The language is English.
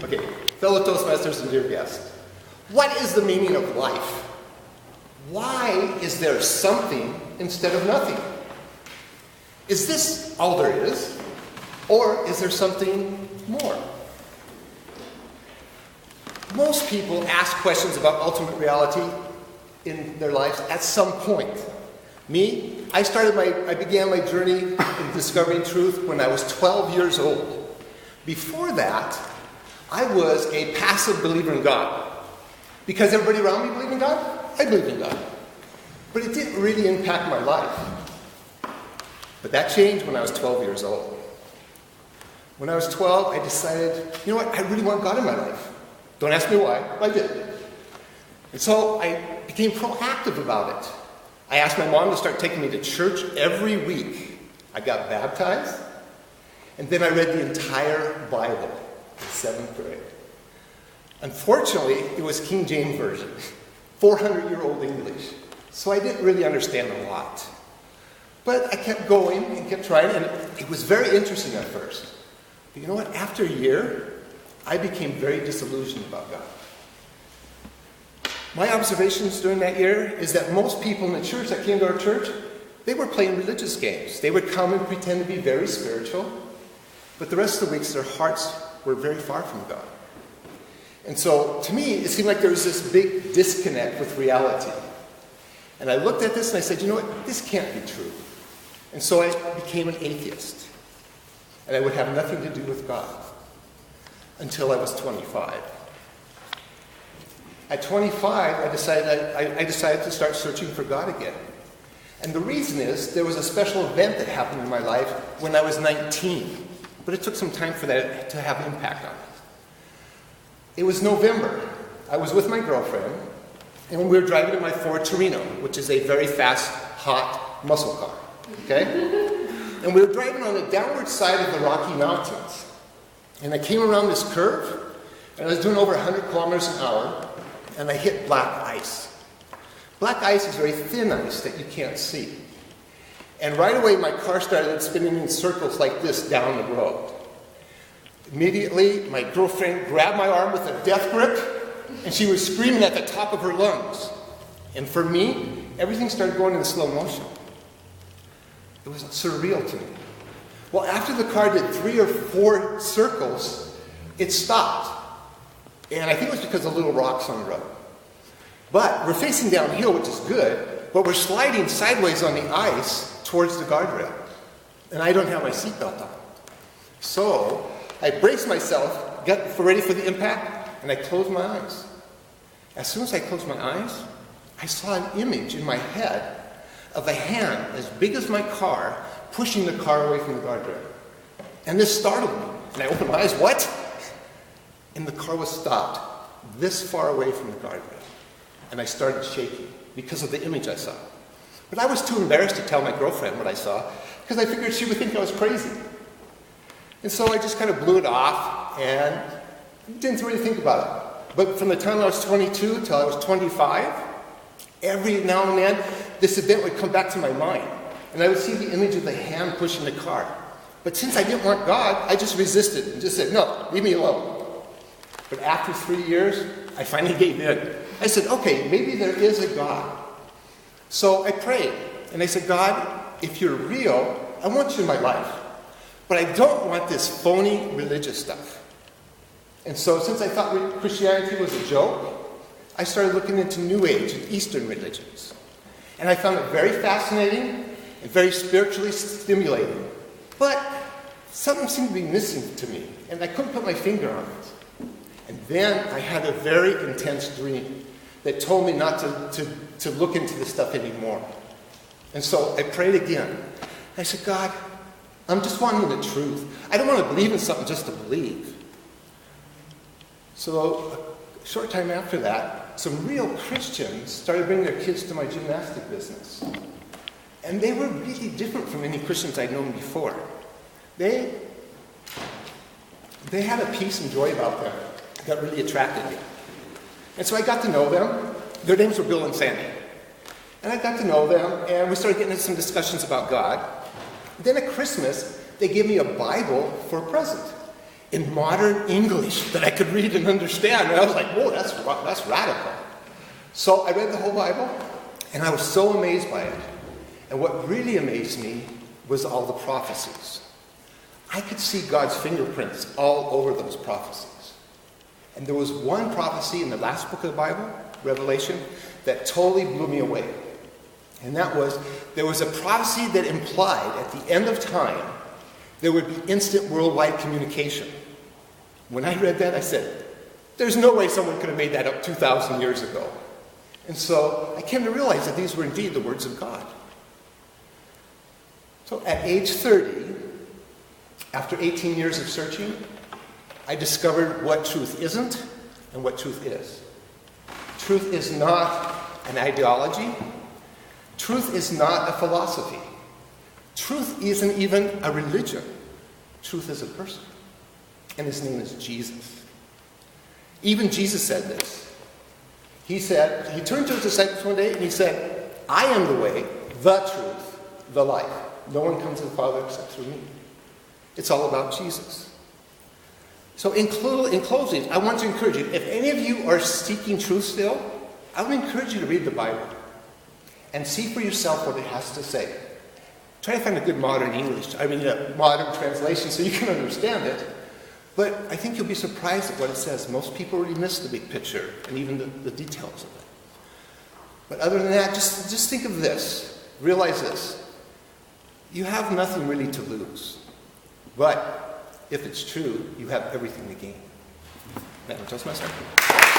Okay, fellow Toastmasters and dear guests, what is the meaning of life? Why is there something instead of nothing? Is this all there is? Or is there something more? Most people ask questions about ultimate reality in their lives at some point. Me, I began my journey in discovering truth when I was 12 years old. Before that, I was a passive believer in God. Because everybody around me believed in God, I believed in God. But it didn't really impact my life. But that changed when I was 12 years old. When I was 12, I decided, you know what, I really want God in my life. Don't ask me why, but I did. And so I became proactive about it. I asked my mom to start taking me to church every week. I got baptized, and then I read the entire Bible in 7th grade. Unfortunately, it was King James Version, 400-year-old English, so I didn't really understand a lot. But I kept going and kept trying, and it was very interesting at first. But you know what? After a year, I became very disillusioned about God. My observations during that year is that most people in the church that came to our church, they were playing religious games. They would come and pretend to be very spiritual, but the rest of the weeks their hearts were very far from God. And so, to me, it seemed like there was this big disconnect with reality. And I looked at this and I said, you know what, this can't be true. And so I became an atheist. And I would have nothing to do with God until I was 25. At 25, I decided to start searching for God again. And the reason is, there was a special event that happened in my life when I was 19. But it took some time for that to have impact on it. It was November. I was with my girlfriend, and we were driving in my Ford Torino, which is a very fast, hot muscle car. Okay? And we were driving on the downward side of the Rocky Mountains. And I came around this curve, and I was doing over 100 kilometers an hour, and I hit black ice. Black ice is very thin ice that you can't see. And right away, my car started spinning in circles like this down the road. Immediately, my girlfriend grabbed my arm with a death grip, and she was screaming at the top of her lungs. And for me, everything started going in slow motion. It was surreal to me. Well, after the car did 3 or 4 circles, it stopped. And I think it was because of little rocks on the road. But we're facing downhill, which is good, but we're sliding sideways on the ice towards the guardrail. And I don't have my seatbelt on. So I braced myself, got ready for the impact, and I closed my eyes. As soon as I closed my eyes, I saw an image in my head of a hand as big as my car pushing the car away from the guardrail. And this startled me. And I opened my eyes, what? And the car was stopped this far away from the guardrail. And I started shaking because of the image I saw. But I was too embarrassed to tell my girlfriend what I saw because I figured she would think I was crazy. And so I just kind of blew it off and didn't really think about it. But from the time I was 22 till I was 25, every now and then, this event would come back to my mind. And I would see the image of the hand pushing the car. But since I didn't want God, I just resisted and just said, no, leave me alone. But after 3 years, I finally gave in. I said, okay, maybe there is a God. So I prayed. And I said, God, if you're real, I want you in my life. But I don't want this phony religious stuff. And so since I thought Christianity was a joke, I started looking into New Age and Eastern religions. And I found it very fascinating and very spiritually stimulating. But something seemed to be missing to me, and I couldn't put my finger on it. And then I had a very intense dream that told me not to look into this stuff anymore. And so I prayed again. I said, God, I'm just wanting the truth. I don't want to believe in something just to believe. So a short time after that, some real Christians started bringing their kids to my gymnastic business. And they were really different from any Christians I'd known before. They had a peace and joy about them that really attracted me. And so I got to know them. Their names were Bill and Sandy. And I got to know them, and we started getting into some discussions about God. Then at Christmas, they gave me a Bible for a present. in modern English that I could read and understand. And I was like, whoa, that's radical. So I read the whole Bible, and I was so amazed by it. And what really amazed me was all the prophecies. I could see God's fingerprints all over those prophecies. And there was one prophecy in the last book of the Bible, Revelation, that totally blew me away. And that was, there was a prophecy that implied at the end of time, there would be instant worldwide communication. When I read that, I said, there's no way someone could have made that up 2,000 years ago. And so I came to realize that these were indeed the words of God. So at age 30, after 18 years of searching, I discovered what truth isn't and what truth is. Truth is not an ideology. Truth is not a philosophy. Truth isn't even a religion. Truth is a person. And his name is Jesus. Even Jesus said this. He turned to his disciples one day and he said, I am the way, the truth, the life. No one comes to the Father except through me. It's all about Jesus. So in closing, I want to encourage you, if any of you are seeking truth still, I would encourage you to read the Bible and see for yourself what it has to say. Try to find a good modern modern translation so you can understand it. But I think you'll be surprised at what it says. Most people really miss the big picture and even the details of it. But other than that, just think of this. Realize this. You have nothing really to lose. But if it's true, you have everything to gain. Toastmasters.